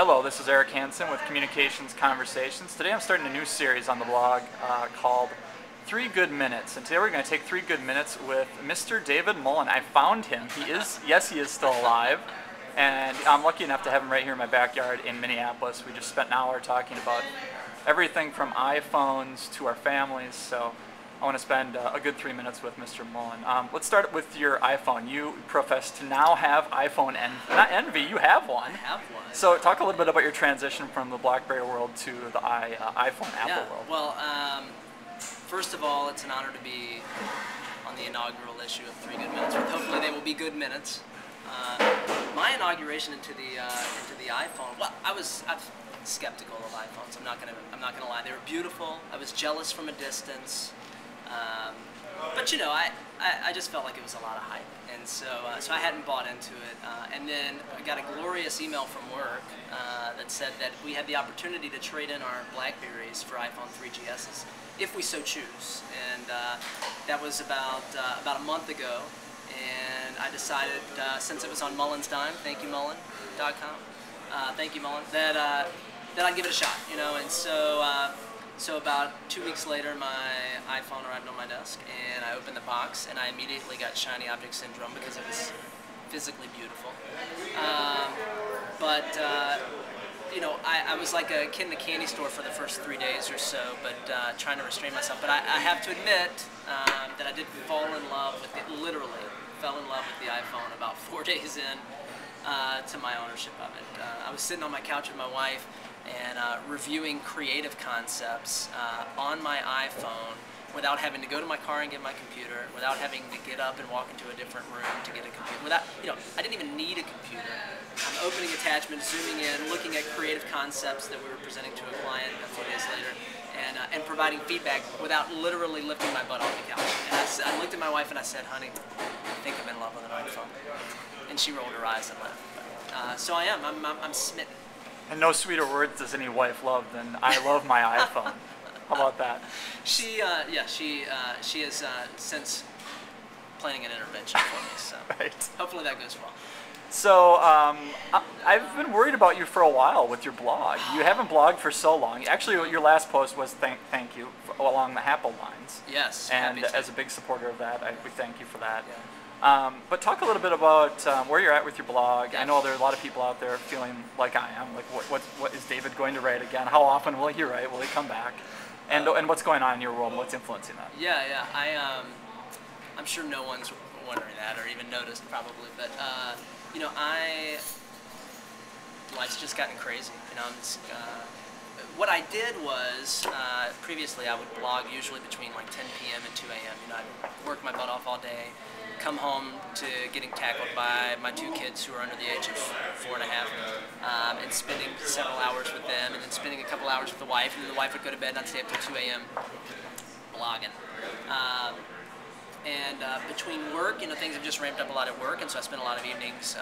Hello, this is Eric Hansen with Communications Conversations. Today I'm starting a new series on the blog called 3 Good Minutes. And today we're going to take 3 good minutes with Mr. David Mullen. I found him. He is still alive. And I'm lucky enough to have him right here in my backyard in Minneapolis. We just spent an hour talking about everything from iPhones to our families. So I want to spend a good 3 minutes with Mr. Mullen. Let's start with your iPhone. You profess to now have iPhone not envy, you have one. I have one. So talk a little bit about your transition from the BlackBerry world to the iPhone Apple world. Well, first of all, it's an honor to be on the inaugural issue of 3 Good Minutes. Hopefully they will be good minutes. My inauguration into the iPhone. Well, I was skeptical of iPhones. I'm not gonna lie. They were beautiful. I was jealous from a distance. But you know, I just felt like it was a lot of hype, and so I hadn't bought into it. And then I got a glorious email from work that said that we had the opportunity to trade in our BlackBerries for iPhone 3GSs if we so choose. And that was about a month ago. And I decided, since it was on Mullen's dime, thank you Mullen.com, thank you Mullen, that I'd give it a shot, you know. And so about 2 weeks later, my iPhone arrived on my desk, and I opened the box, and I immediately got shiny object syndrome because it was physically beautiful. You know, I was like a kid in a candy store for the first 3 days or so, but trying to restrain myself. But I have to admit that I did fall in love with it, literally fell in love with the iPhone about 4 days in to my ownership of it. I was sitting on my couch with my wife and reviewing creative concepts on my iPhone without having to go to my car and get my computer, without having to get up and walk into a different room to get a computer. Without, you know, I didn't even need a computer. I'm opening attachments, zooming in, looking at creative concepts that we were presenting to a client a few days later, and providing feedback without literally lifting my butt off the couch. And I looked at my wife and I said, "Honey, I think I'm in love with an iPhone." And she rolled her eyes and laughed. So I am. I'm smitten. And no sweeter words does any wife love than "I love my iPhone." How about that? She is since planning an intervention for me. So right. Hopefully that goes well. So I've been worried about you for a while with your blog. You haven't blogged for so long. Actually, your last post was thank you along the Apple lines. Yes. And as a big supporter of that, we thank you for that. Yeah. But talk a little bit about where you're at with your blog. I know there are a lot of people out there feeling like I am. Like, what is David going to write again? How often will he write? Will he come back? And what's going on in your world? What's influencing that? Yeah. I'm sure no one's wondering that or even noticed probably, but you know, life's just gotten crazy. You know, what I did was previously I would blog usually between like 10 p.m. and 2 a.m. You know, I'd work my butt off all day, come home to getting tackled by my 2 kids who are under the age of 4 and a half, and spending several hours with them, and then spending a couple hours with the wife, and then the wife would go to bed and I'd stay up till 2 a.m. blogging. Between work, you know, things have just ramped up a lot at work, and so I spend a lot of evenings,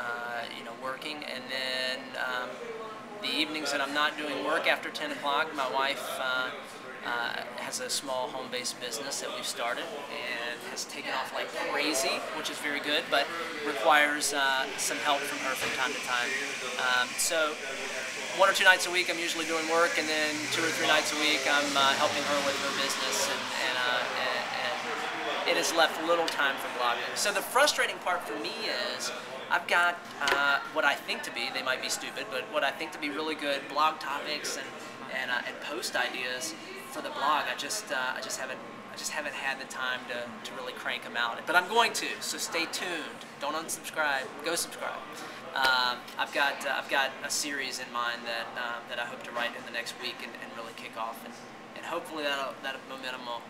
you know, working. And then the evenings that I'm not doing work after 10 o'clock, my wife has a small home-based business that we've started and has taken off like crazy, which is very good, but requires some help from her from time to time. So 1 or 2 nights a week I'm usually doing work, and then 2 or 3 nights a week I'm helping her with her business, and it has left little time for blogging. So the frustrating part for me is I've got what I think to be, they might be stupid, but what I think to be really good blog topics and post ideas for the blog. I just haven't had the time to really crank them out. But I'm going to. So stay tuned. Don't unsubscribe. Go subscribe. I've got a series in mind that I hope to write in the next week and really kick off, and hopefully that momentum will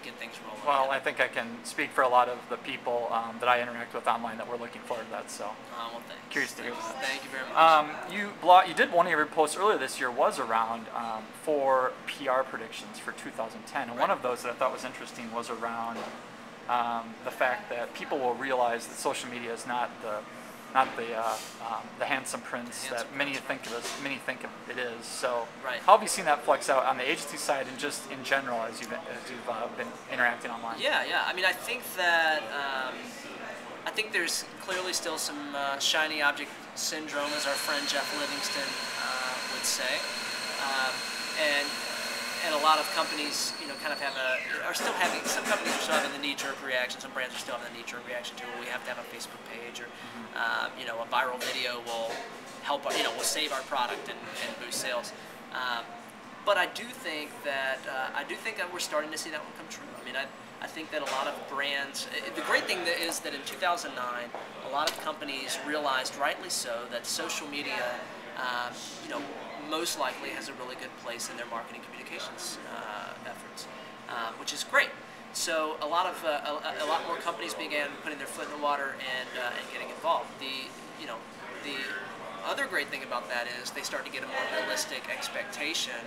get things rolling. Well, I think I can speak for a lot of the people that I interact with online that we're looking forward to that. So, well, thanks. Curious to hear that. Thank you very much. You did one of your posts earlier this year was around 4 PR predictions for 2010, and right. one of those that I thought was interesting was around the fact that people will realize that social media is not the handsome prince that many think it is. So, right. How have you seen that flex out on the agency side and just in general as you've been interacting online? Yeah. I mean, I think that I think there's clearly still some shiny object syndrome, as our friend Jeff Livingston would say, and a lot of companies, kind of are still having. Some companies are still having the knee-jerk reaction. Some brands are still having the knee-jerk reaction to, well, we have to have a Facebook page, or a viral video will help. Will save our product and boost sales. But I do think that we're starting to see that one come true. I mean, I think that a lot of brands. The great thing is that in 2009, a lot of companies realized, rightly so, that social media, most likely has a really good place in their marketing communications efforts, which is great. So a lot more companies began putting their foot in the water and getting involved. The other great thing about that is they start to get a more realistic expectation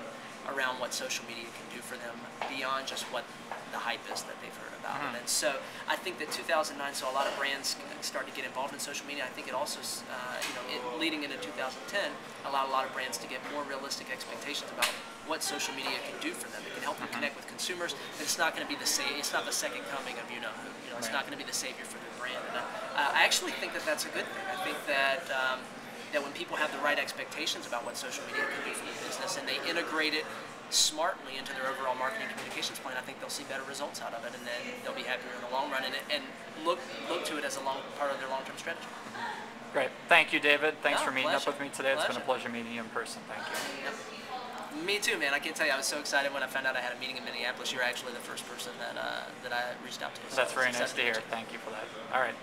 around what social media can do for them beyond just what the hype is that they've heard about. And so I think that 2009 saw a lot of brands start to get involved in social media. I think it also, leading into 2010, allowed a lot of brands to get more realistic expectations about what social media can do for them. It can help them connect with consumers. And it's not going to be it's not the second coming of you know who. It's not going to be the savior for their brand. And I actually think that that's a good thing. I think that that when people have the right expectations about what social media can do for their business and they integrate it smartly into their overall marketing communications plan, I think they'll see better results out of it, and then they'll be happier in the long run, and look to it as a part of their long-term strategy. Great. Thank you, David. Thanks for meeting pleasure. up with me today. It's been a Pleasure. pleasure meeting you in person. Thank you. Yep. Me too, man. I can't tell you, I was so excited when I found out I had a meeting in Minneapolis. You're actually the first person that I reached out to. So That's very nice to hear. Thank you for that. All right.